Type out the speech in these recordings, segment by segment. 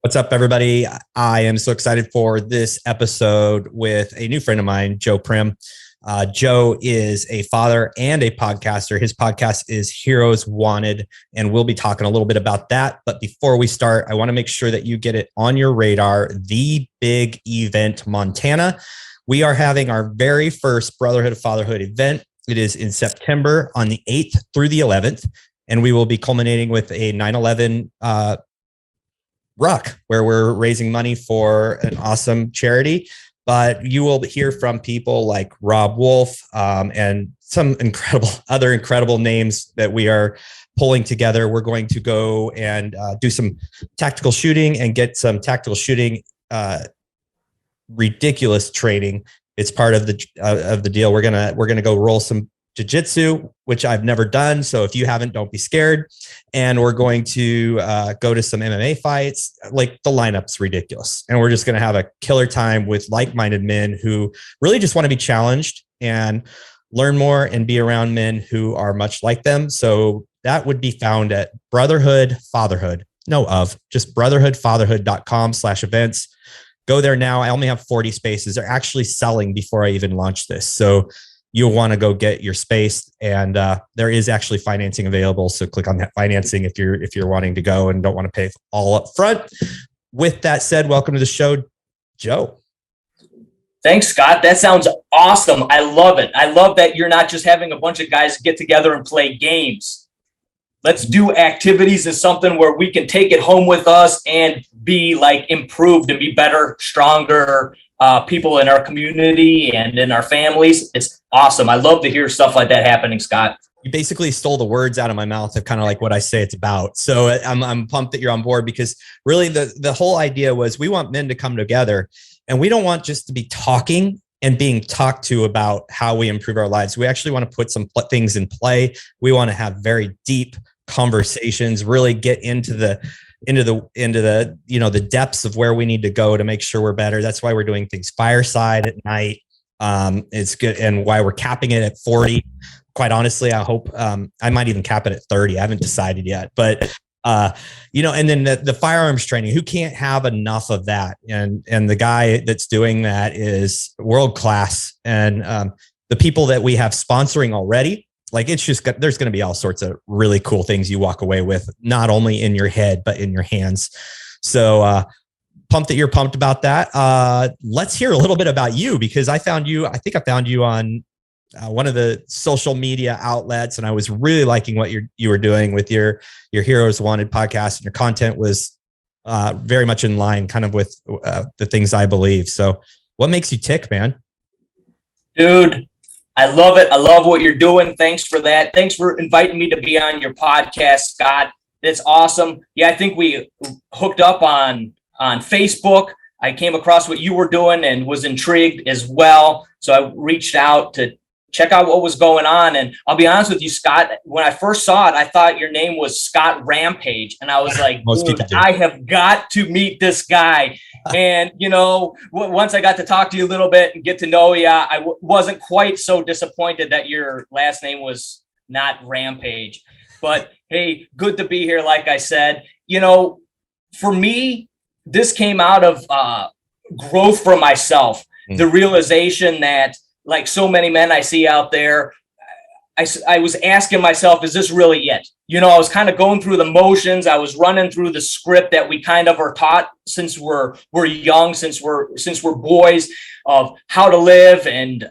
What's up, everybody? I am so excited for this episode with a new friend of mine, Joe Prim. Joe is a father and a podcaster. His podcast is Heroes Wanted, and we'll be talking a little bit about that. But before we start, I want to make sure that you get it on your radar, the big event, Montana. We are having our very first Brotherhood of Fatherhood event. It is in September on the 8th through the 11th, and we will be culminating with a 9/11 ruck where we're raising money for an awesome charity. But you will hear from people like Rob Wolf and some other incredible names that we are pulling together. We're going to go and do some tactical shooting and get some tactical shooting ridiculous training. It's part of the deal. We're gonna go roll some jiu-jitsu, which I've never done. So if you haven't, don't be scared. And we're going to go to some MMA fights. Like, the lineup's ridiculous. And we're just going to have a killer time with like-minded men who really just want to be challenged and learn more and be around men who are much like them. So that would be found at Brotherhood Fatherhood. Just brotherhoodfatherhood.com/events. Go there now. I only have 40 spaces. They're actually selling before I even launch this. So you'll want to go get your space, and there is actually financing available. So click on that financing if you're wanting to go and don't want to pay all up front. With that said, welcome to the show, Joe. Thanks, Scott. That sounds awesome. I love it. I love that you're not just having a bunch of guys get together and play games. Let's do activities as something where we can take it home with us and be like improved and be better, stronger people in our community and in our families. It's awesome. I love to hear stuff like that happening, Scott. You basically stole the words out of my mouth of kind of like what I say it's about. So I'm pumped that you're on board, because really the whole idea was we want men to come together, and we don't want just to be talking and being talked to about how we improve our lives. We actually want to put some things in play. We want to have very deep conversations, really get into the the depths of where we need to go to make sure we're better. That's why we're doing things fireside at night. It's good, and why we're capping it at 40. Quite honestly, I hope I might even cap it at 30. I haven't decided yet, but and then the firearms training. Who can't have enough of that? And the guy that's doing that is world class. And the people that we have sponsoring already, like, it's just there's going to be all sorts of really cool things you walk away with, not only in your head, but in your hands. So pumped that you're pumped about that. Let's hear a little bit about you, because I think I found you on one of the social media outlets, and I was really liking what you were doing with your Heroes Wanted podcast, and your content was very much in line kind of with the things I believe. So what makes you tick, man? Dude, I love it. I love what you're doing. Thanks for that. Thanks for inviting me to be on your podcast, Scott. It's awesome. Yeah, I think we hooked up on Facebook. I came across what you were doing and was intrigued as well. So I reached out to check out what was going on. And I'll be honest with you, Scott, when I first saw it, I thought your name was Scott Rampage. And I was like, dude, I have got to meet this guy. And, once I got to talk to you a little bit and get to know you, I wasn't quite so disappointed that your last name was not Rampage. But hey, good to be here. Like I said, for me, this came out of growth for myself. The realization that, like so many men I see out there, I was asking myself, is this really it? I was kind of going through the motions. I was running through the script that we kind of are taught since we're young, since we're boys, of how to live and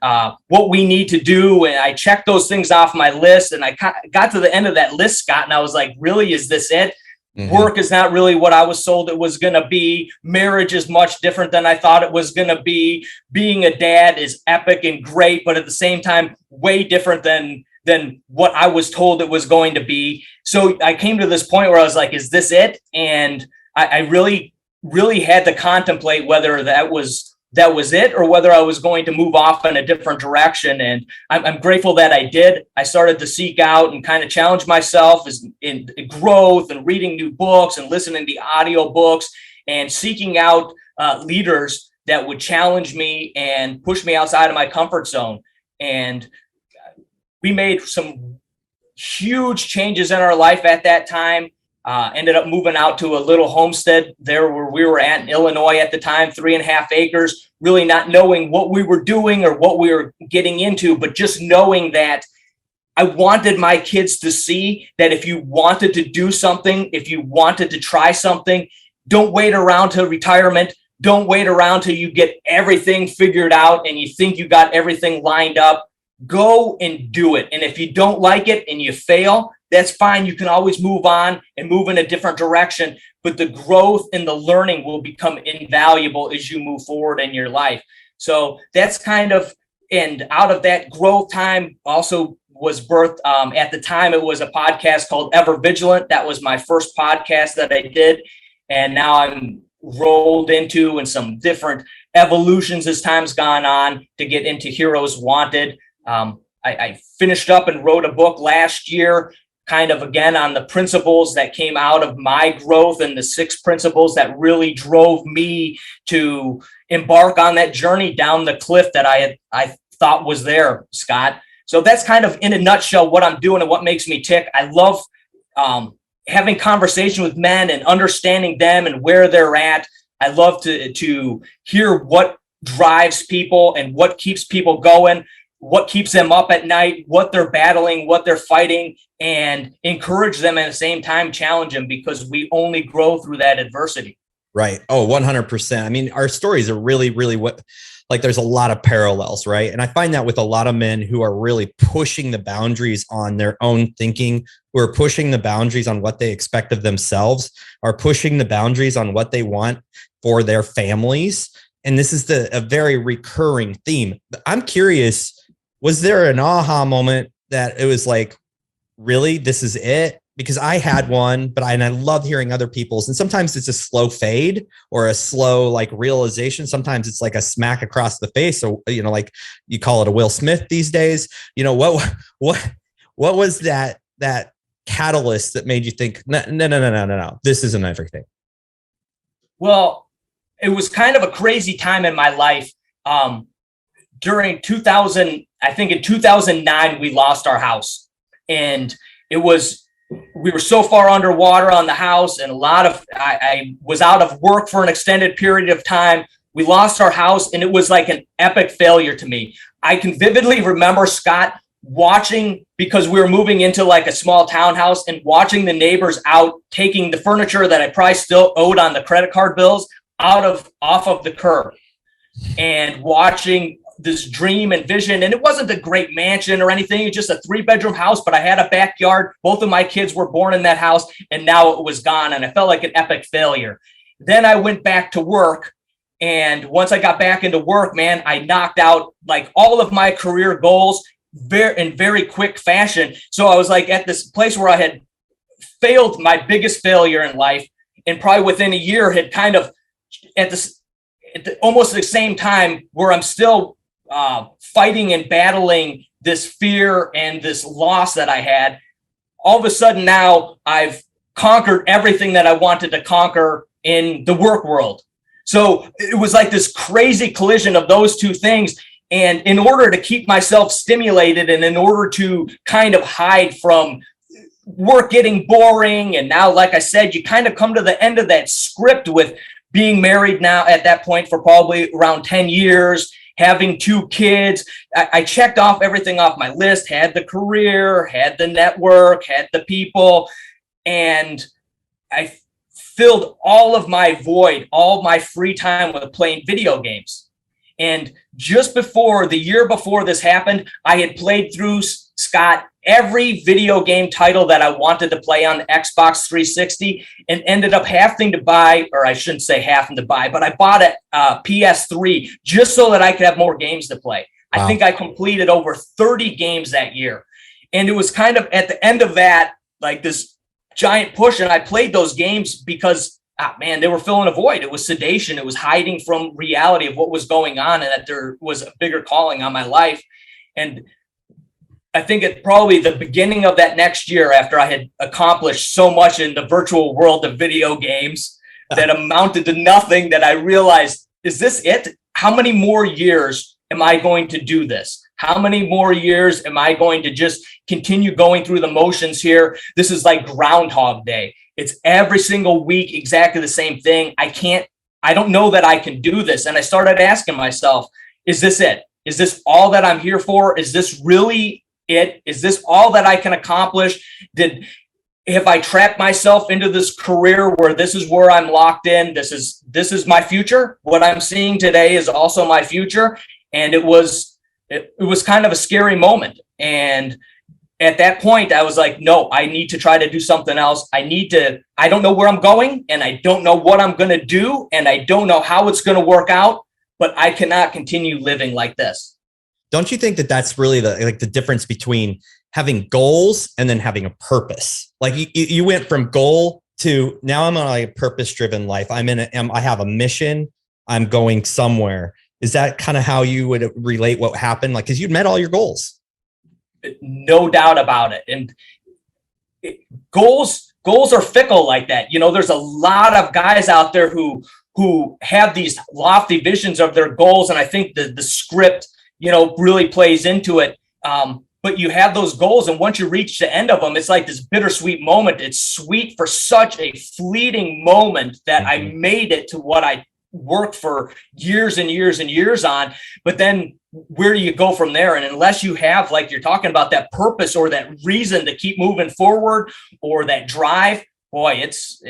what we need to do. And I checked those things off my list, and I got to the end of that list, Scott, and I was like, really, is this it? Mm-hmm. Work is not really what I was sold it was going to be. Marriage is much different than I thought it was going to be. Being a dad is epic and great, but at the same time, way different than what I was told it was going to be. So I came to this point where I was like, is this it? And I really, really had to contemplate whether that was it or whether I was going to move off in a different direction. And I'm grateful that I did. I started to seek out and kind of challenge myself in growth and reading new books and listening to audio books and seeking out leaders that would challenge me and push me outside of my comfort zone. And we made some huge changes in our life at that time. Ended up moving out to a little homestead there where we were at in Illinois at the time, 3.5 acres, really not knowing what we were doing or what we were getting into, but just knowing that I wanted my kids to see that if you wanted to do something, if you wanted to try something, don't wait around till retirement. Don't wait around till you get everything figured out and you think you got everything lined up. Go and do it. And if you don't like it and you fail, that's fine. You can always move on and move in a different direction. But the growth and the learning will become invaluable as you move forward in your life. So that's kind of, and out of that growth time also was birthed. At the time, it was a podcast called Ever Vigilant. That was my first podcast that I did. And now I'm rolled into and some different evolutions as time's gone on to get into Heroes Wanted. I finished up and wrote a book last year, kind of again on the principles that came out of my growth and the 6 principles that really drove me to embark on that journey down the cliff that I thought was there, Scott. So that's kind of in a nutshell what I'm doing and what makes me tick. I love having conversation with men and understanding them and where they're at. I love to hear what drives people and what keeps people going, what keeps them up at night, what they're battling, what they're fighting, and encourage them at the same time, challenge them, because we only grow through that adversity. Right. Oh, 100%. I mean, our stories are really, really there's a lot of parallels, right? And I find that with a lot of men who are really pushing the boundaries on their own thinking, who are pushing the boundaries on what they expect of themselves, are pushing the boundaries on what they want for their families. And this is a very recurring theme. I'm curious, was there an aha moment that it was like, really, this is it? Because I had one, but I love hearing other people's. And sometimes it's a slow fade or a slow realization. Sometimes it's like a smack across the face. So, like you call it a Will Smith these days. What was that catalyst that made you think, no, this isn't everything? Well, it was kind of a crazy time in my life. During 2000, I think in 2009, we lost our house, and we were so far underwater on the house, and I was out of work for an extended period of time. We lost our house, and it was like an epic failure to me. I can vividly remember, Scott, watching, because we were moving into like a small townhouse, and watching the neighbors out taking the furniture that I probably still owed on the credit card bills off of the curb, and watching this dream and vision. And it wasn't a great mansion or anything. It was just a 3-bedroom house, but I had a backyard. Both of my kids were born in that house, and now it was gone. And I felt like an epic failure. Then I went back to work. And once I got back into work, man, I knocked out like all of my career goals in very quick fashion. So I was like at this place where I had failed my biggest failure in life, and probably within a year had kind of almost the same time where I'm still fighting and battling this fear and this loss that I had. All of a sudden now I've conquered everything that I wanted to conquer in the work world. So it was like this crazy collision of those two things. And in order to keep myself stimulated, and in order to kind of hide from work getting boring, and now, like I said, you kind of come to the end of that script with being married now at that point for probably around 10 years, having 2 kids. I checked off everything off my list, had the career, had the network, had the people, and I filled all of my void, all my free time with playing video games. And just before, the year before this happened, I had played through, Scott, every video game title that I wanted to play on the Xbox 360, and ended up having to buy, or I shouldn't say having to buy, but I bought a PS3 just so that I could have more games to play. Wow. I think I completed over 30 games that year. And it was kind of at the end of that, like this giant push. And I played those games because, man, they were filling a void. It was sedation. It was hiding from reality of what was going on, and that there was a bigger calling on my life. And I think at probably the beginning of that next year, after I had accomplished so much in the virtual world of video games that amounted to nothing, that I realized, is this it? How many more years am I going to do this? How many more years am I going to just continue going through the motions here? This is like Groundhog Day. It's every single week, exactly the same thing. I don't know that I can do this. And I started asking myself, is this it? Is this all that I'm here for? Is this really it? Is this all that I can accomplish? Have I trapped myself into this career where this is where I'm locked in? This is my future. What I'm seeing today is also my future. And it was kind of a scary moment. And at that point, I was like, no, I need to try to do something else. I don't know where I'm going, and I don't know what I'm going to do, and I don't know how it's going to work out, but I cannot continue living like this. Don't you think that that's really the difference between having goals and then having a purpose? Like you went from goal to now I'm on a purpose-driven life. I have a mission. I'm going somewhere. Is that kind of how you would relate what happened? Like, because you'd met all your goals. No doubt about it. And goals are fickle like that. There's a lot of guys out there who have these lofty visions of their goals. And I think the script, really plays into it. But you have those goals, and once you reach the end of them, it's like this bittersweet moment. It's sweet for such a fleeting moment that I made it to what I worked for years and years and years on. But then where do you go from there? And unless you have, like you're talking about, that purpose or that reason to keep moving forward or that drive, boy, it's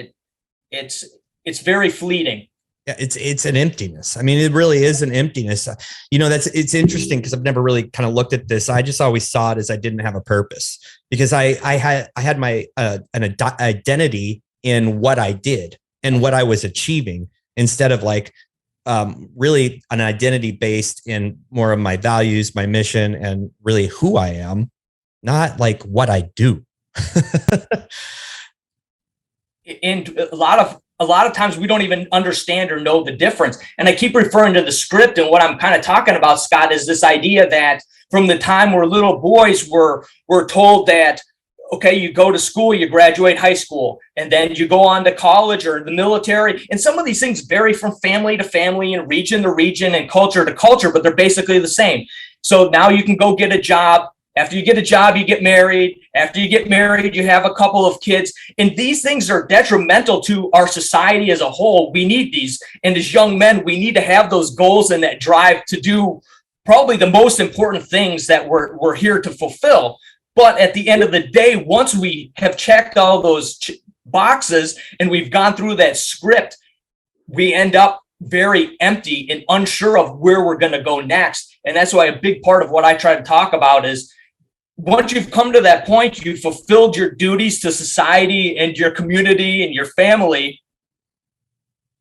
very fleeting. Yeah, it's an emptiness. I mean, it really is an emptiness. It's interesting because I've never really kind of looked at this. I just always saw it as I didn't have a purpose, because I had my an identity in what I did and what I was achieving, instead of really an identity based in more of my values, my mission, and really who I am, not like what I do. And a lot of times we don't even understand or know the difference. And I keep referring to the script, and what I'm kind of talking about, Scott, is this idea that from the time we're little boys, we're told that, okay, you go to school, you graduate high school, and then you go on to college or the military. And some of these things vary from family to family and region to region and culture to culture, but they're basically the same. So now you can go get a job. After you get a job, you get married. After you get married, you have a couple of kids. And these things are detrimental to our society as a whole. We need these. And as young men, we need to have those goals and that drive to do probably the most important things that we're here to fulfill. But at the end of the day, once we have checked all those boxes and we've gone through that script, we end up very empty and unsure of where we're going to go next. And that's why a big part of what I try to talk about is, once you've come to that point, you've fulfilled your duties to society and your community and your family,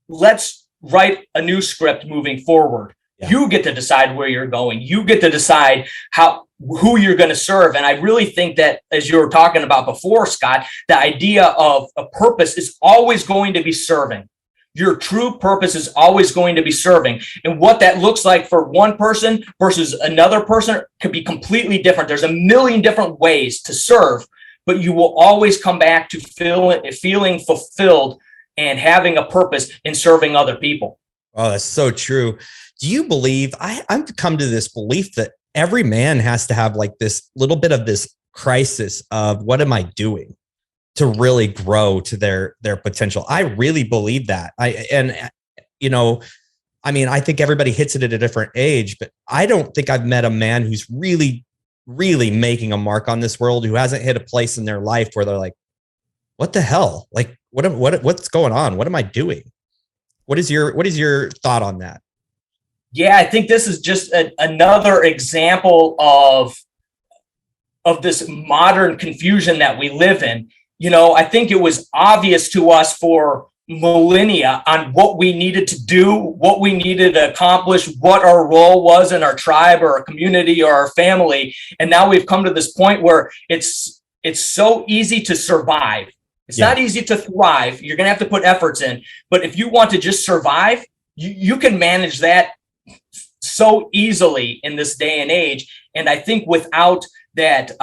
let's write a new script moving forward. Yeah. You get to decide where you're going. You get to decide who you're going to serve. And I really think that, as you were talking about before, Scott, the idea of a purpose is always going to be serving. Your true purpose is always going to be serving. And what that looks like for one person versus another person could be completely different. There's a million different ways to serve, but you will always come back to feeling fulfilled and having a purpose in serving other people. Oh, that's so true. Do you believe, I've come to this belief that every man has to have like this little bit of this crisis of, what am I doing to really grow to their potential? I really believe that. I think everybody hits it at a different age, but I don't think I've met a man who's really, really making a mark on this world, who hasn't hit a place in their life where they're like, what the hell? Like, what's going on? What am I doing? What is your thought on that? Yeah, I think this is just another example of this modern confusion that we live in. I think it was obvious to us for millennia on what we needed to do, what we needed to accomplish, what our role was in our tribe or our community or our family. And now we've come to this point where it's so easy to survive. It's not easy to thrive. You're going to have to put efforts in. But if you want to just survive, you can manage that so easily in this day and age. And I think without that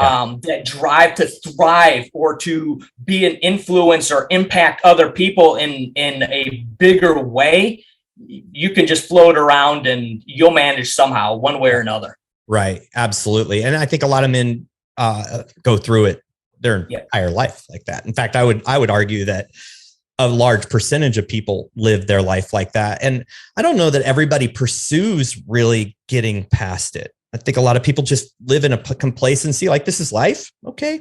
drive to thrive or to be an influence or impact other people in a bigger way, you can just float around and you'll manage somehow, one way or another. Right. Absolutely. And I think a lot of men go through it their entire life like that. In fact, I would argue that a large percentage of people live their life like that. And I don't know that everybody pursues really getting past it. I think a lot of people just live in a complacency, like, this is life. Okay,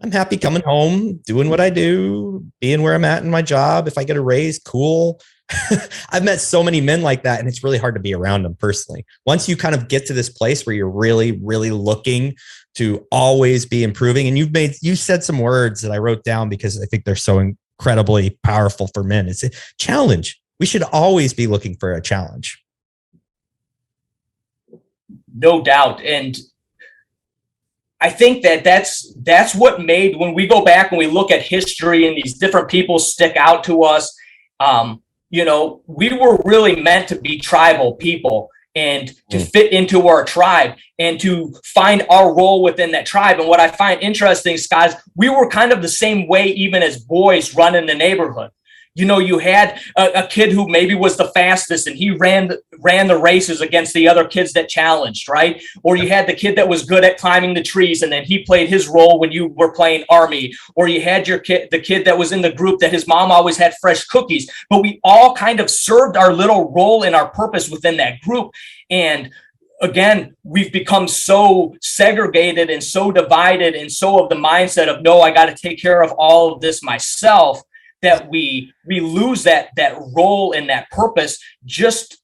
I'm happy coming home, doing what I do, being where I'm at in my job. If I get a raise, cool. I've met so many men like that, and it's really hard to be around them personally. Once you kind of get to this place where you're really, really looking to always be improving, and you said some words that I wrote down because I think they're so incredibly powerful for men. It's a challenge. We should always be looking for a challenge. No doubt. And I think that's what made, when we go back and we look at history and these different people stick out to us, we were really meant to be tribal people and to fit into our tribe and to find our role within that tribe. And what I find interesting, Scott, is we were kind of the same way even as boys running the neighborhood. You had a kid who maybe was the fastest and he ran the races against the other kids that challenged, right? Or you had the kid that was good at climbing the trees and then he played his role when you were playing Army. Or you had the kid that was in the group that his mom always had fresh cookies. But we all kind of served our little role and our purpose within that group. And again, we've become so segregated and so divided and so of the mindset of, no, I got to take care of all of this myself, that we lose that role and that purpose just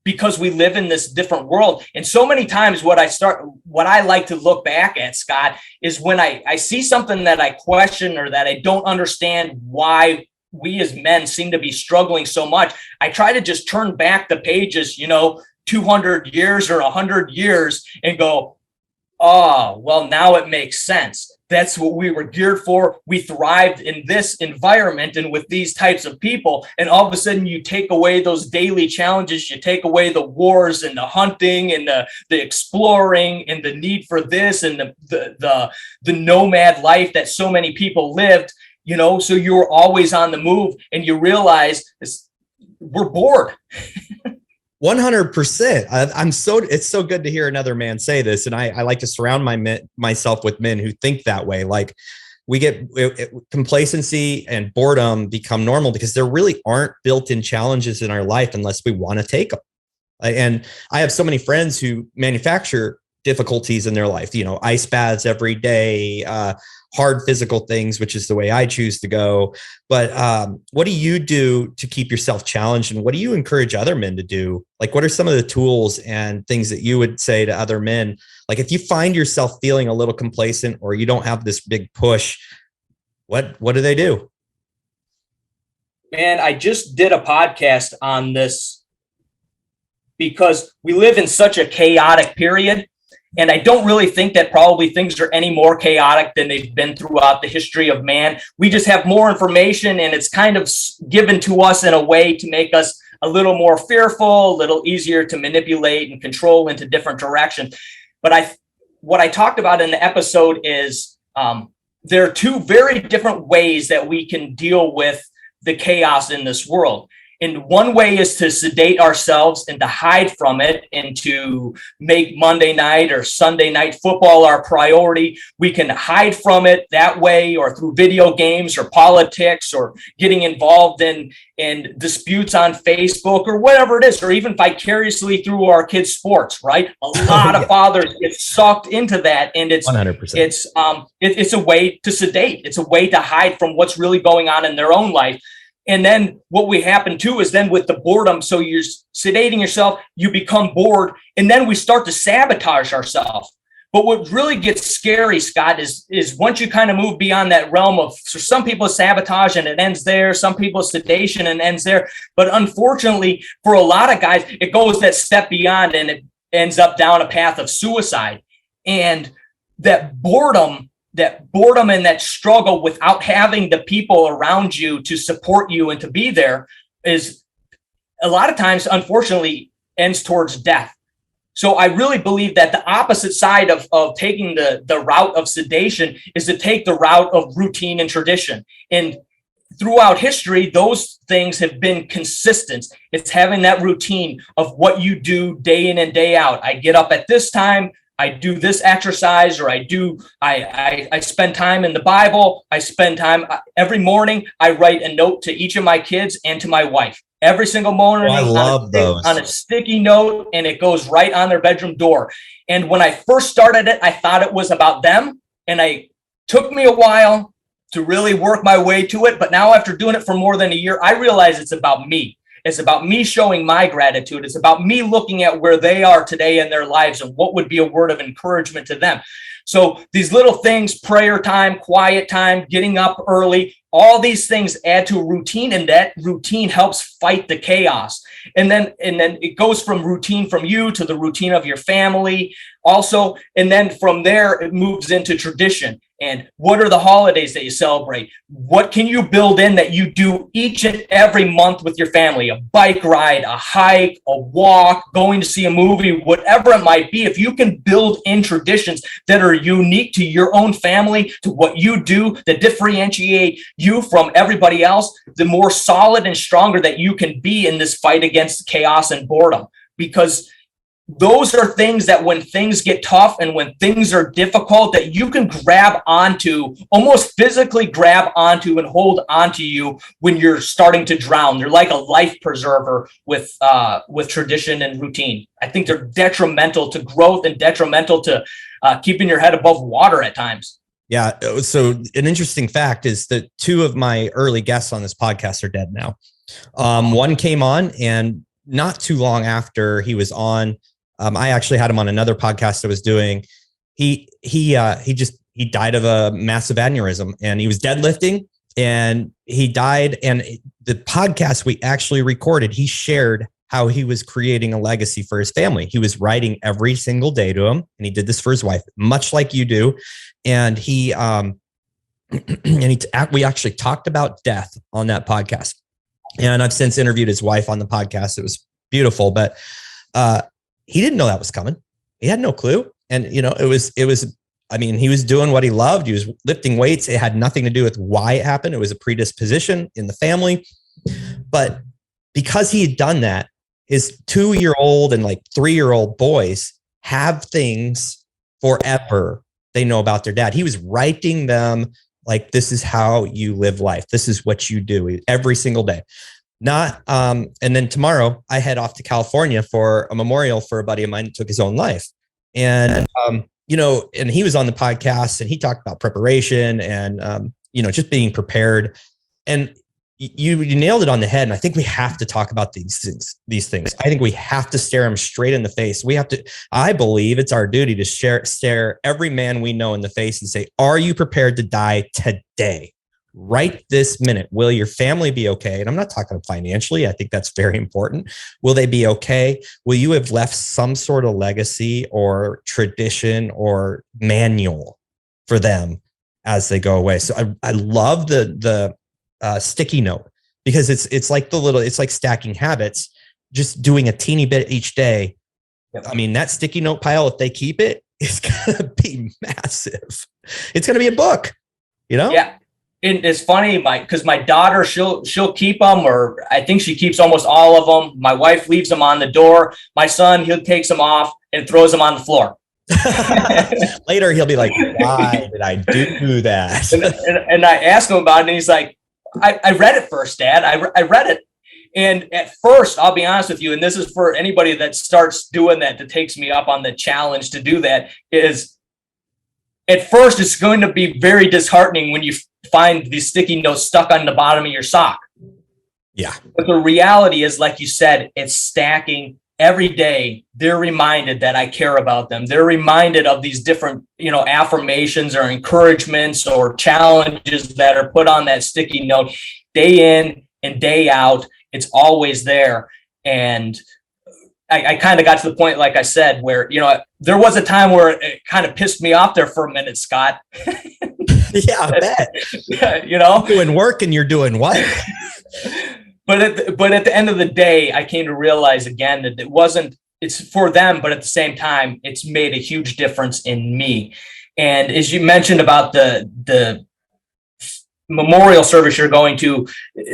because we live in this different world. And so many times what I like to look back at, Scott, is when I see something that I question or that I don't understand why we as men seem to be struggling so much, I try to just turn back the pages, 200 years or 100 years and go, oh, well, now it makes sense. That's what we were geared for. We thrived in this environment and with these types of people. And all of a sudden you take away those daily challenges, you take away the wars and the hunting and the exploring and the need for this and the nomad life that so many people lived, so you're always on the move and you realize we're bored. 100%. It's so good to hear another man say this. And I like to surround myself with men who think that way. Like, we get complacency and boredom become normal because there really aren't built-in challenges in our life unless we want to take them. And I have so many friends who manufacture difficulties in their life, ice baths every day, hard physical things, which is the way I choose to go. But what do you do to keep yourself challenged? And what do you encourage other men to do? Like, what are some of the tools and things that you would say to other men? Like, if you find yourself feeling a little complacent or you don't have this big push, what do they do? Man, I just did a podcast on this because we live in such a chaotic period. And I don't really think that probably things are any more chaotic than they've been throughout the history of man. We just have more information and it's kind of given to us in a way to make us a little more fearful, a little easier to manipulate and control into different directions. But what I talked about in the episode is there are two very different ways that we can deal with the chaos in this world. And one way is to sedate ourselves and to hide from it and to make Monday night or Sunday night football our priority. We can hide from it that way, or through video games or politics, or getting involved in disputes on Facebook or whatever it is, or even vicariously through our kids' sports, right? A lot of fathers get sucked into that, and it's 100%. It's a way to sedate. It's a way to hide from what's really going on in their own life. And then what we happen too is then with the boredom, so you're sedating yourself, you become bored, and then we start to sabotage ourselves. But what really gets scary, Scott, is once you kind of move beyond that realm of, so some people sabotage and it ends there, some people sedation and ends there. But unfortunately, for a lot of guys, it goes that step beyond and it ends up down a path of suicide. And that boredom and that struggle without having the people around you to support you and to be there is a lot of times, unfortunately, ends towards death. So I really believe that the opposite side of taking the route of sedation is to take the route of routine and tradition. And throughout history, those things have been consistent. It's having that routine of what you do day in and day out. I get up at this time, I do this exercise, or I spend time in the Bible. I spend time every morning. I write a note to each of my kids and to my wife every single morning. I love those on a sticky note, and it goes right on their bedroom door. And when I first started it, I thought it was about them, and it took me a while to really work my way to it. But now, after doing it for more than a year, I realize it's about me. It's about me showing my gratitude. It's about me looking at where they are today in their lives and what would be a word of encouragement to them. So these little things, prayer time, quiet time, getting up early, all these things add to a routine, and that routine helps fight the chaos. And then it goes from routine from you to the routine of your family also. And then from there, it moves into tradition. And what are the holidays that you celebrate? What can you build in that you do each and every month with your family? A bike ride, a hike, a walk, going to see a movie, whatever it might be. If you can build in traditions that are unique to your own family, to what you do, that differentiate you from everybody else, the more solid and stronger that you can be in this fight against chaos and boredom. Because those are things that when things get tough and when things are difficult, that you can grab onto, almost physically grab onto and hold onto you when you're starting to drown. They're like a life preserver with tradition and routine. I think they're detrimental to growth and detrimental to keeping your head above water at times. Yeah. So an interesting fact is that two of my early guests on this podcast are dead now. One came on, and not too long after he was on, I actually had him on another podcast I was doing. He died of a massive aneurysm, and he was deadlifting, and he died. And the podcast we actually recorded, he shared how he was creating a legacy for his family. He was writing every single day to him, and he did this for his wife, much like you do. And we actually talked about death on that podcast. And I've since interviewed his wife on the podcast. It was beautiful, but he didn't know that was coming. He had no clue. And, it was, he was doing what he loved. He was lifting weights. It had nothing to do with why it happened. It was a predisposition in the family. But because he had done that, his 2-year-old and 3-year-old boys have things forever they know about their dad. He was writing them like, this is how you live life. This is what you do every single day. And then tomorrow I head off to California for a memorial for a buddy of mine who took his own life. And, and he was on the podcast, and he talked about preparation and, just being prepared. And you nailed it on the head. And I think we have to talk about these things. I think we have to stare them straight in the face. I believe it's our duty to stare every man we know in the face and say, are you prepared to die today? Right this minute? Will your family be okay? And I'm not talking financially. I think that's very important. Will they be okay? Will you have left some sort of legacy or tradition or manual for them as they go away? So I love the sticky note, because it's like stacking habits, just doing a teeny bit each day. Yep. I mean, that sticky note pile, if they keep it, it's going to be massive. It's going to be a book, Yeah. And it's funny, because my daughter, she'll keep them, or I think she keeps almost all of them. My wife leaves them on the door. My son, he takes them off and throws them on the floor. Later, he'll be like, why did I do that? and I ask him about it, and he's like, I read it first, Dad. I read it. And at first, I'll be honest with you, and this is for anybody that starts doing that takes me up on the challenge to do that, is at first, it's going to be very disheartening when you find these sticky notes stuck on the bottom of your sock. Yeah. But the reality is, like you said, it's stacking every day. They're reminded that I care about them. They're reminded of these different, affirmations or encouragements or challenges that are put on that sticky note day in and day out. It's always there. And I kind of got to the point, like I said, where, there was a time where it kind of pissed me off there for a minute, Scott. Yeah, I bet. You're doing work and you're doing what? But at the end of the day, I came to realize again that it's for them, but at the same time, it's made a huge difference in me. And as you mentioned about the memorial service you're going to,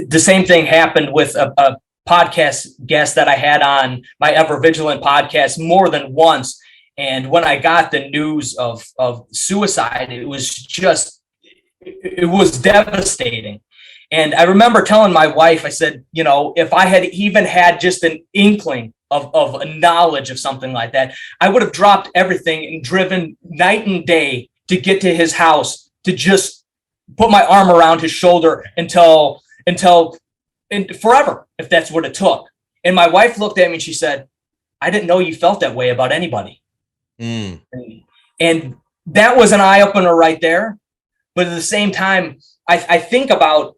the same thing happened with a podcast guest that I had on my Ever Vigilant podcast more than once. And when I got the news of suicide, it was devastating. And I remember telling my wife, I said, if I had even had just an inkling of a knowledge of something like that, I would have dropped everything and driven night and day to get to his house to just put my arm around his shoulder until forever, if that's what it took. And my wife looked at me and she said, I didn't know you felt that way about anybody. And that was an eye opener right there. But at the same time, I think about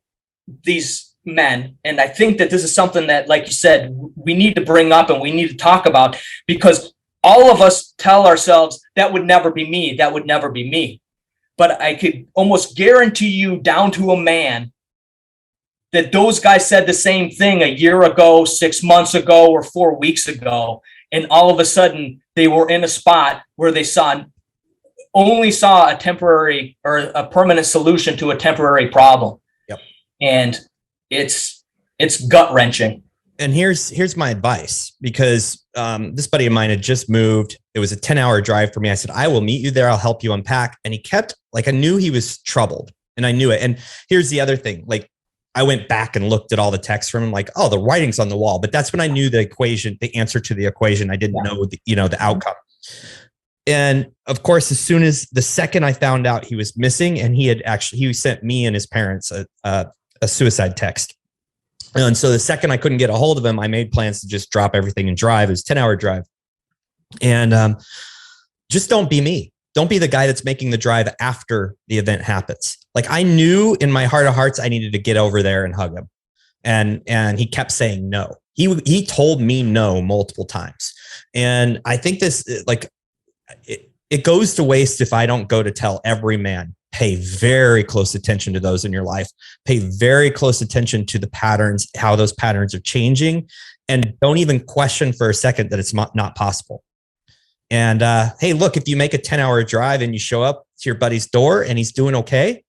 these men, and I think that this is something that, like you said, we need to bring up and we need to talk about, because all of us tell ourselves that would never be me. That would never be me. But I could almost guarantee you down to a man that those guys said the same thing a year ago, 6 months ago, or 4 weeks ago. And all of a sudden they were in a spot where they only saw a temporary or a permanent solution to a temporary problem. Yep. And it's gut wrenching. And here's my advice, because this buddy of mine had just moved. It was a 10-hour drive for me. I said, I will meet you there. I'll help you unpack. And he kept, I knew he was troubled, and I knew it. And here's the other thing. I went back and looked at all the texts from him, oh, the writing's on the wall. But that's when I knew the answer to the equation. I didn't know the outcome. And of course, the second I found out he was missing, and he sent me and his parents a suicide text. And so the second I couldn't get a hold of him, I made plans to just drop everything and drive. It was a 10-hour drive. And just don't be me. Don't be the guy that's making the drive after the event happens. I knew in my heart of hearts, I needed to get over there and hug him. And he kept saying no. He told me no multiple times. And I think this, it goes to waste if I don't go to tell every man. Pay very close attention to those in your life. Pay very close attention to the patterns, how those patterns are changing, and don't even question for a second that it's not possible. And hey, look, if you make a 10-hour drive and you show up to your buddy's door and he's doing okay,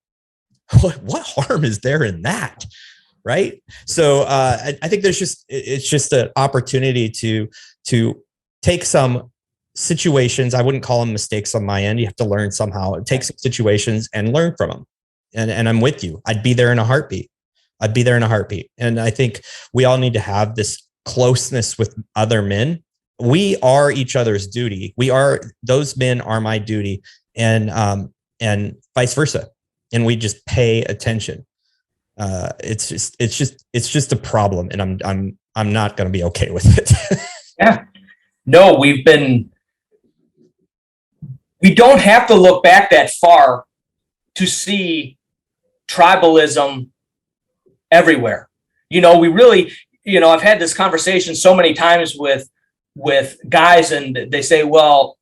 what harm is there in that? Right? So I think it's just an opportunity to take some situations. I wouldn't call them mistakes on my end. You have to learn somehow. Take some situations and learn from them. And I'm with you. I'd be there in a heartbeat. And I think we all need to have this closeness with other men. We are each other's duty. Those men are my duty, and vice versa. And we just pay attention. It's just a problem, and I'm not going to be okay with it. Yeah. No, we don't have to look back that far to see tribalism everywhere. We really, I've had this conversation so many times with guys, and they say, well,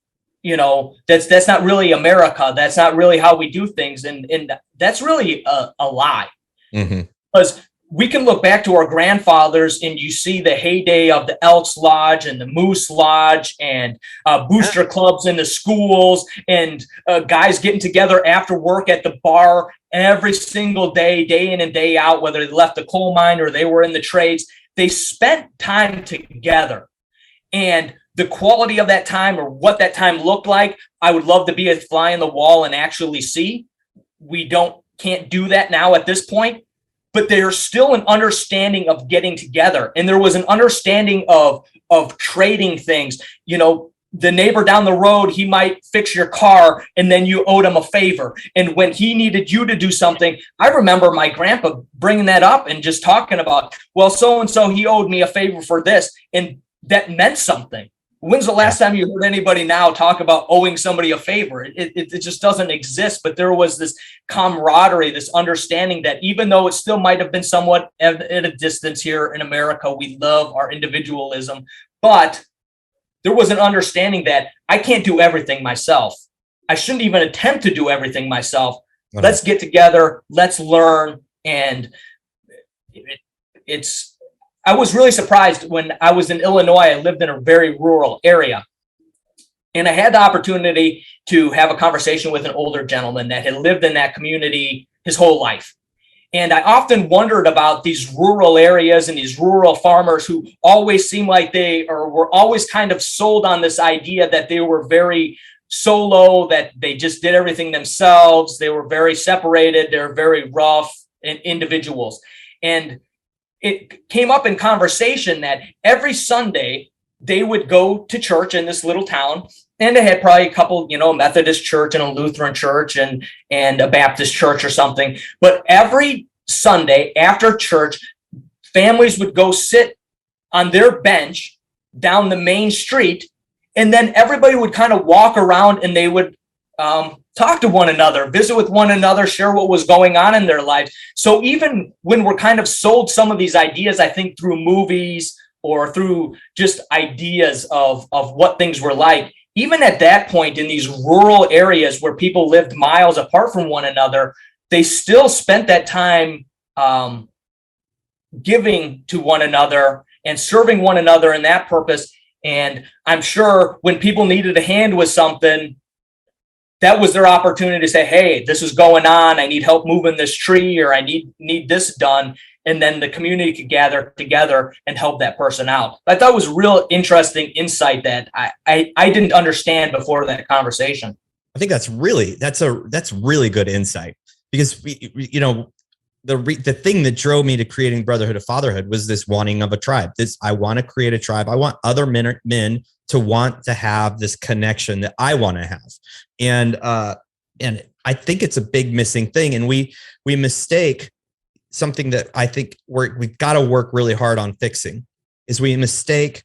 that's not really America. That's not really how we do things. And that's really a lie. Mm-hmm. Because we can look back to our grandfathers, and you see the heyday of the Elks Lodge and the Moose Lodge and booster clubs in the schools, and guys getting together after work at the bar every single day, day in and day out, whether they left the coal mine or they were in the trades. They spent time together. And the quality of that time, or what that time looked like, I would love to be a fly on the wall and actually see. We can't do that now at this point. But there's still an understanding of getting together. And there was an understanding of trading things. The neighbor down the road, he might fix your car, and then you owed him a favor. And when he needed you to do something, I remember my grandpa bringing that up and just talking about, well, so-and-so, he owed me a favor for this. And that meant something. When's the last time you heard anybody now talk about owing somebody a favor? It just doesn't exist. But there was this camaraderie, this understanding that even though it still might have been somewhat at a distance here in America, we love our individualism. But there was an understanding that I can't do everything myself. I shouldn't even attempt to do everything myself. Okay. Let's get together. Let's learn. And I was really surprised when I was in Illinois. I lived in a very rural area, and I had the opportunity to have a conversation with an older gentleman that had lived in that community his whole life. And I often wondered about these rural areas and these rural farmers who always seem like were always kind of sold on this idea that they were very solo, that they just did everything themselves. They were very separated. They're very rough individuals. And it came up in conversation that every Sunday they would go to church in this little town, and they had probably a couple, Methodist church and a Lutheran church and a Baptist church or something. But every Sunday after church, families would go sit on their bench down the main street, and then everybody would kind of walk around and they would talk to one another, visit with one another, share what was going on in their lives. So even when we're kind of sold some of these ideas, I think through movies or through just ideas of what things were like, even at that point in these rural areas where people lived miles apart from one another, they still spent that time giving to one another and serving one another in that purpose. And I'm sure when people needed a hand with something, that was their opportunity to say, hey, this is going on. I need help moving this tree, or I need this done. And then the community could gather together and help that person out. I thought it was real interesting insight that I didn't understand before that conversation. I think that's really good insight, because the thing that drove me to creating Brotherhood of Fatherhood was this wanting of a tribe. I want to create a tribe. I want other men to want to have this connection that I want to have. And I think it's a big missing thing. And we mistake something that I think we've got to work really hard on fixing, is we mistake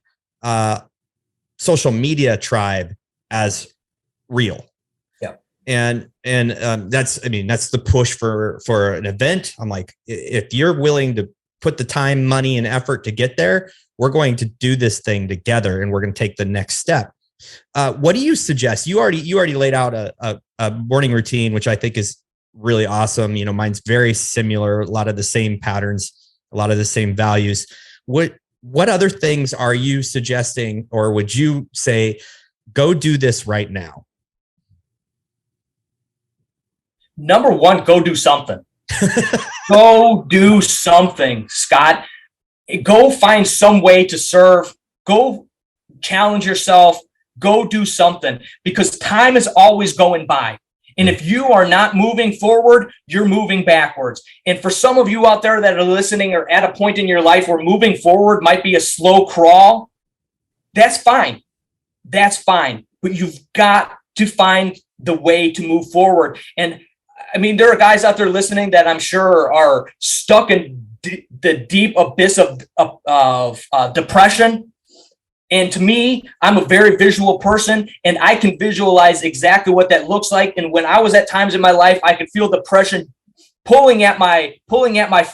social media tribe as real. Yeah. And that's the push for an event. I'm like, if you're willing to put the time, money, and effort to get there, we're going to do this thing together, and we're going to take the next step. What do you suggest? You already laid out a morning routine, which I think is really awesome. Mine's very similar, a lot of the same patterns, a lot of the same values. What other things are you suggesting, or would you say, go do this right now? Number one, go do something. Go do something, Scott. Go find some way to serve. Go challenge yourself. Go do something, because time is always going by. And if you are not moving forward, you're moving backwards. And for some of you out there that are listening, or at a point in your life where moving forward might be a slow crawl, that's fine. That's fine. But you've got to find the way to move forward. And there are guys out there listening that I'm sure are stuck in the deep abyss of depression. And to me, I'm a very visual person, and I can visualize exactly what that looks like. And when I was at times in my life, I could feel depression pulling at my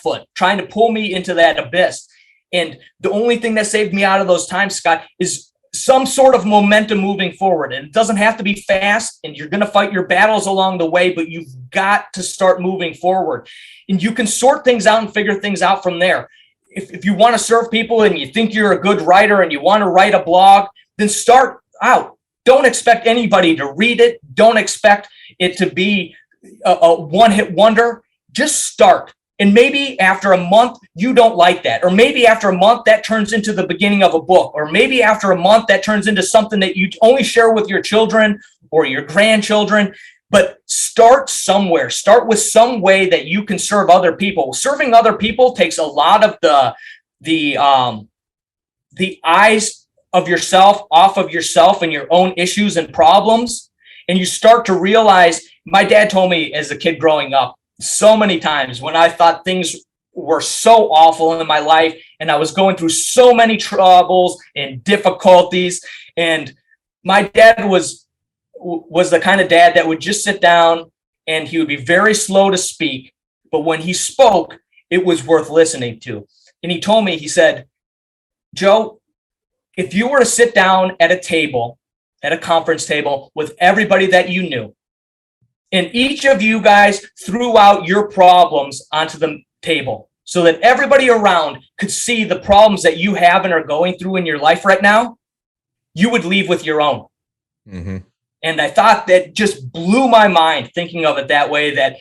foot, trying to pull me into that abyss. And the only thing that saved me out of those times, Scott, is some sort of momentum moving forward. And it doesn't have to be fast, and you're going to fight your battles along the way, but you've got to start moving forward. And you can sort things out and figure things out from there. If you want to serve people and you think you're a good writer and you want to write a blog, then start out. Don't expect anybody to read it. Don't expect it to be a one-hit wonder. Just start. And maybe after a month, you don't like that. Or maybe after a month, that turns into the beginning of a book. Or maybe after a month, that turns into something that you only share with your children or your grandchildren. But start somewhere. Start with some way that you can serve other people. Serving other people takes a lot of the eyes of yourself off of yourself and your own issues and problems. And you start to realize, my dad told me as a kid growing up, so many times when I thought things were so awful in my life and I was going through so many troubles and difficulties, and my dad was the kind of dad that would just sit down and he would be very slow to speak. But when he spoke, it was worth listening to. And he told me, he said, Joe, if you were to sit down at a table, at a conference table with everybody that you knew, and each of you guys threw out your problems onto the table so that everybody around could see the problems that you have and are going through in your life right now, you would leave with your own. Mm-hmm. And I thought that just blew my mind thinking of it that way, that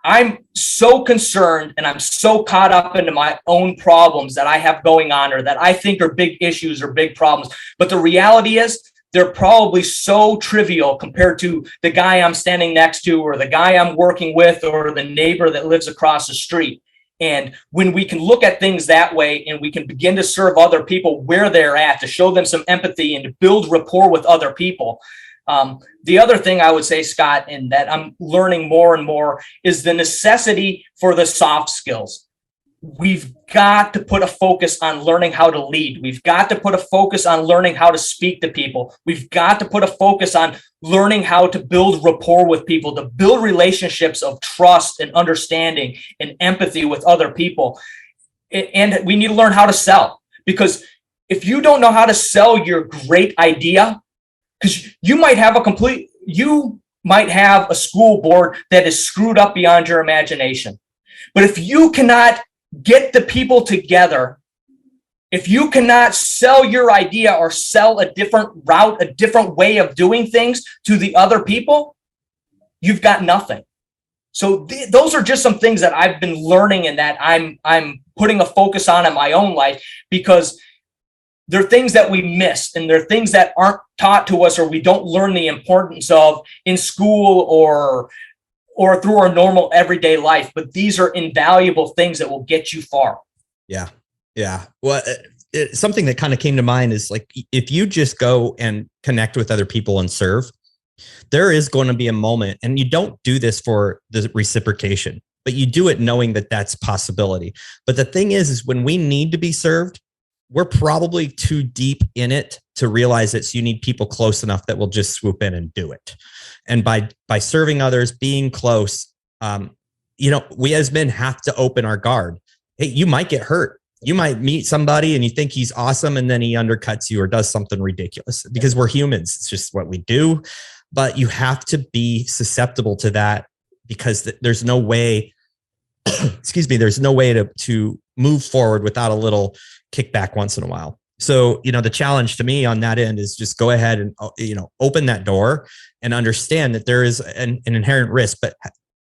I'm so concerned and I'm so caught up into my own problems that I have going on or that I think are big issues or big problems. But the reality is they're probably so trivial compared to the guy I'm standing next to or the guy I'm working with or the neighbor that lives across the street. And when we can look at things that way and we can begin to serve other people where they're at, to show them some empathy and to build rapport with other people. The other thing I would say, Scott, and that I'm learning more and more is the necessity for the soft skills. We've got to put a focus on learning how to lead. We've got to put a focus on learning how to speak to people. We've got to put a focus on learning how to build rapport with people, to build relationships of trust and understanding and empathy with other people. And we need to learn how to sell, because if you don't know how to sell your great idea, because you might have a school board that is screwed up beyond your imagination. But if you cannot get the people together, if you cannot sell your idea or sell a different route, a different way of doing things to the other people, you've got nothing. So those are just some things that I've been learning and that I'm putting a focus on in my own life, because there are things that we miss and there are things that aren't taught to us or we don't learn the importance of in school or through our normal everyday life. But these are invaluable things that will get you far. Yeah. Yeah. Well, something that kind of came to mind is like, if you just go and connect with other people and serve, there is going to be a moment, and you don't do this for the reciprocation, but you do it knowing that that's possibility. But the thing is when we need to be served, we're probably too deep in it to realize that you need people close enough that will just swoop in and do it. And by serving others, being close, we as men have to open our guard. Hey, you might get hurt. You might meet somebody and you think he's awesome, and then he undercuts you or does something ridiculous, because we're humans. It's just what we do. But you have to be susceptible to that, because there's no way, there's no way to move forward without a little kickback once in a while. So, the challenge to me on that end is just go ahead and, open that door and understand that there is an inherent risk. But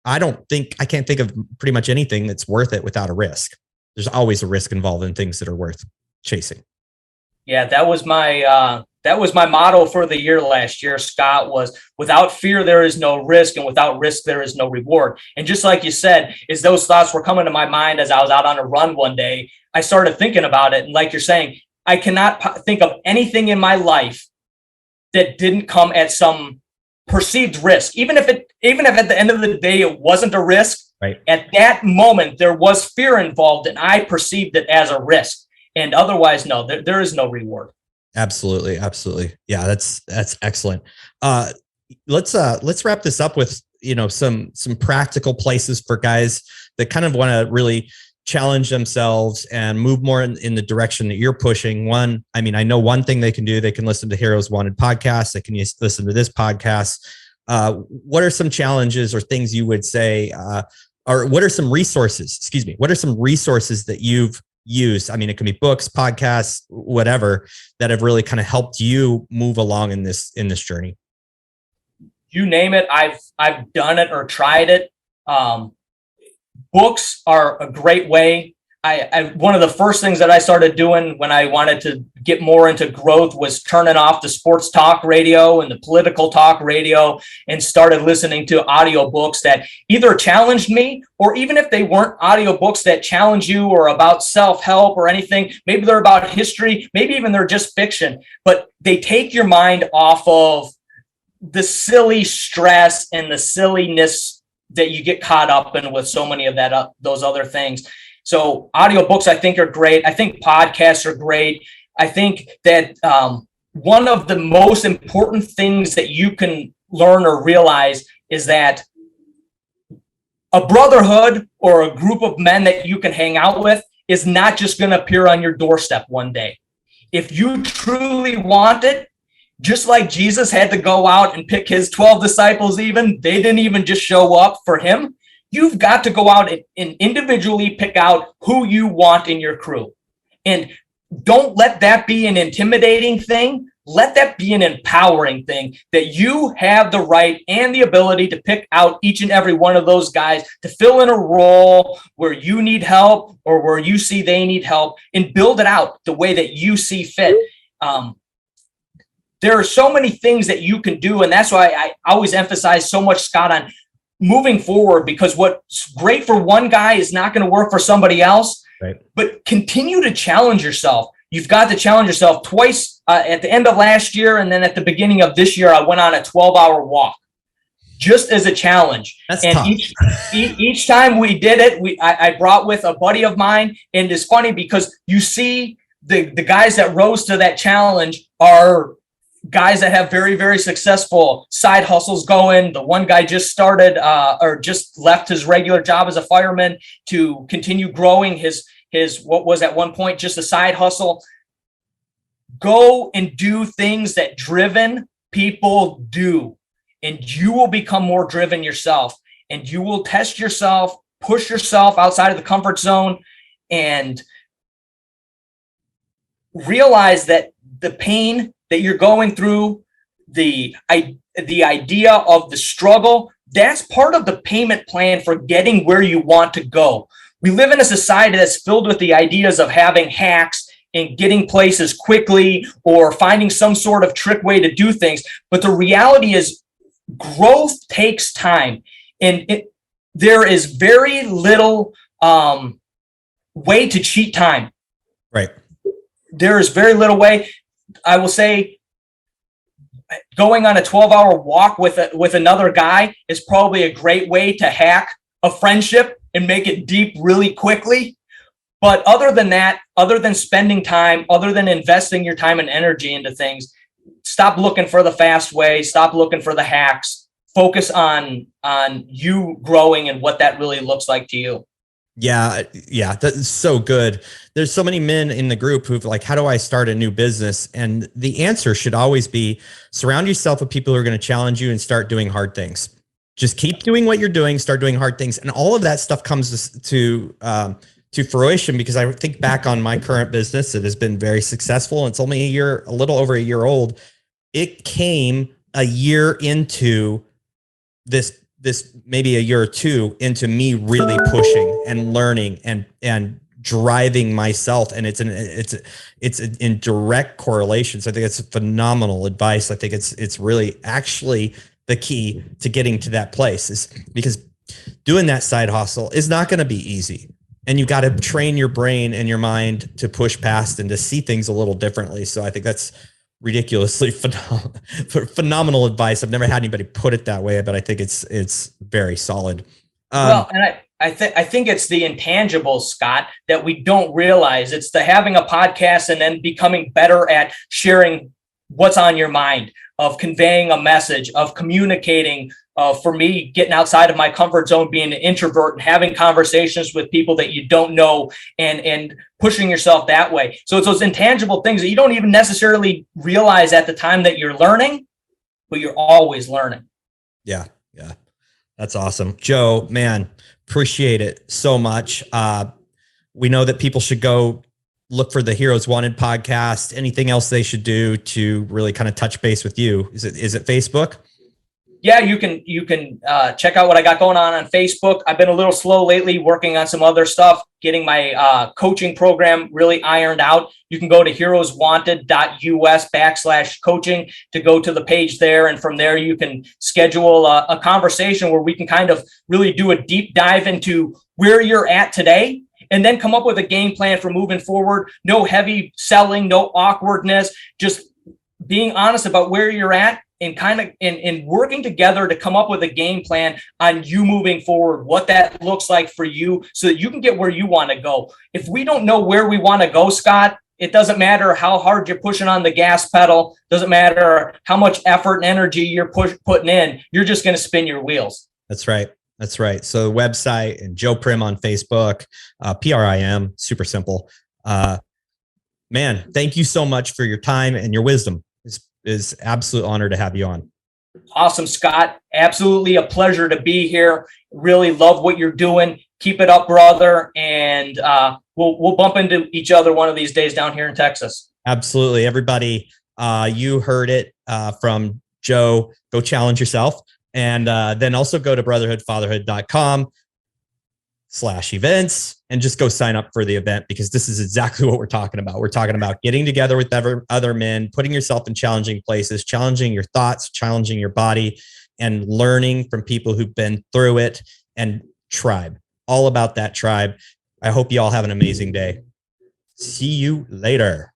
I can't think of pretty much anything that's worth it without a risk. There's always a risk involved in things that are worth chasing. Yeah, that was my motto for the year last year, Scott, was without fear, there is no risk, and without risk, there is no reward. And just like you said, as those thoughts were coming to my mind as I was out on a run one day, I started thinking about it. And like you're saying, I cannot think of anything in my life that didn't come at some perceived risk. Even if at the end of the day, it wasn't a risk, right? At that moment, there was fear involved, and I perceived it as a risk. And otherwise, no, there is no reward. Absolutely. Absolutely. Yeah, that's excellent. Let's wrap this up with, some practical places for guys that kind of want to really challenge themselves and move more in the direction that you're pushing. I know one thing they can do, they can listen to Heroes Wanted podcast. They can listen to this podcast. What are some challenges or things you would say, or what are some resources, what are some resources that you've used? It can be books, podcasts, whatever, that have really kind of helped you move along in this journey. You name it. I've done it or tried it. Books are a great way. One of the first things that I started doing when I wanted to get more into growth was turning off the sports talk radio and the political talk radio and started listening to audiobooks that either challenged me, or even if they weren't audiobooks that challenge you or about self-help or anything, maybe they're about history, maybe even they're just fiction, but they take your mind off of the silly stress and the silliness that you get caught up in with so many of those other things. So audiobooks, I think, are great. I think podcasts are great. I think that one of the most important things that you can learn or realize is that a brotherhood or a group of men that you can hang out with is not just going to appear on your doorstep one day. If you truly want it, just like Jesus had to go out and pick his 12 disciples, they didn't even just show up for him. You've got to go out and individually pick out who you want in your crew. And don't let that be an intimidating thing. let that be an empowering thing, that you have the right and the ability to pick out each and every one of those guys to fill in a role where you need help or where you see they need help, and build it out the way that you see fit. There are so many things that you can do. And that's why I always emphasize so much, Scott, on moving forward, because what's great for one guy is not going to work for somebody else. Right. But continue to challenge yourself. You've got to challenge yourself. Twice at the end of last year and then at the beginning of this year, I went on a 12-hour walk just as a challenge. That's and tough. each time we did it, I brought with a buddy of mine. And it's funny because you see the guys that rose to that challenge are guys that have very, very successful side hustles going. The one guy just started or just left his regular job as a fireman to continue growing his what was at one point just a side hustle. Go and do things that driven people do, and you will become more driven yourself, and you will test yourself, push yourself outside of the comfort zone, and realize that the pain that you're going through, the idea of the struggle, that's part of the payment plan for getting where you want to go. We live in a society that's filled with the ideas of having hacks and getting places quickly or finding some sort of trick way to do things. But the reality is growth takes time, and there is very little way to cheat time. Right. There is very little way. I will say going on a 12-hour walk with another guy is probably a great way to hack a friendship and make it deep really quickly. But other than that, other than spending time, other than investing your time and energy into things, stop looking for the fast way, stop looking for the hacks, focus on you growing and what that really looks like to you. Yeah. That's so good. There's so many men in the group who've like, how do I start a new business? And the answer should always be surround yourself with people who are going to challenge you and start doing hard things. Just keep doing what you're doing, start doing hard things. And all of that stuff comes to fruition, because I think back on my current business. It has been very successful. It's only a little over a year old. It came a year into this maybe a year or two into me really pushing and learning and driving myself. And it's in direct correlation. So I think it's phenomenal advice. I think it's really actually the key to getting to that place, is because doing that side hustle is not going to be easy. And you got to train your brain and your mind to push past and to see things a little differently. So I think that's ridiculously phenomenal advice. I've never had anybody put it that way, but I think it's very solid. Well, and I think it's the intangibles, Scott, that we don't realize. It's the having a podcast and then becoming better at sharing what's on your mind, of conveying a message, of communicating. For me, getting outside of my comfort zone, being an introvert and having conversations with people that you don't know, and pushing yourself that way. So it's those intangible things that you don't even necessarily realize at the time that you're learning, but you're always learning. Yeah. That's awesome. Joe, man, appreciate it so much. We know that people should go look for the Heroes Wanted podcast. Anything else they should do to really kind of touch base with you? Is it Facebook? Yeah, you can check out what I got going on Facebook. I've been a little slow lately working on some other stuff, getting my coaching program really ironed out. You can go to heroeswanted.us/coaching to go to the page there. And from there, you can schedule a conversation where we can kind of really do a deep dive into where you're at today, and then come up with a game plan for moving forward. No heavy selling, no awkwardness, just being honest about where you're at, and kind of in working together to come up with a game plan on you moving forward, what that looks like for you, so that you can get where you want to go. If we don't know where we want to go, Scott, it doesn't matter how hard you're pushing on the gas pedal, doesn't matter how much effort and energy you're putting in, you're just going to spin your wheels. That's right. So the website and Joe Prim on Facebook, Prim, super simple. Man, thank you so much for your time and your wisdom. Is absolute honor to have you on. Awesome, Scott. Absolutely a pleasure to be here. Really love what you're doing. Keep it up, brother. And we'll bump into each other one of these days down here in Texas. Absolutely. Everybody, You heard it from Joe. Go challenge yourself. And then also go to brotherhoodfatherhood.com/events and just go sign up for the event, because this is exactly what we're talking about. We're talking about getting together with other men, putting yourself in challenging places, challenging your thoughts, challenging your body, and learning from people who've been through it, and tribe, all about that tribe. I hope you all have an amazing day. See you later.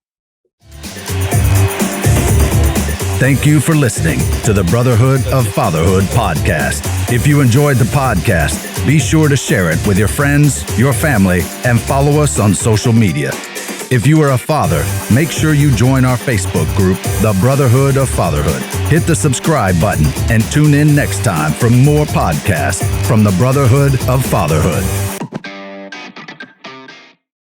Thank you for listening to the Brotherhood of Fatherhood podcast. If you enjoyed the podcast, be sure to share it with your friends, your family, and follow us on social media. If you are a father, make sure you join our Facebook group, The Brotherhood of Fatherhood. Hit the subscribe button and tune in next time for more podcasts from the Brotherhood of Fatherhood.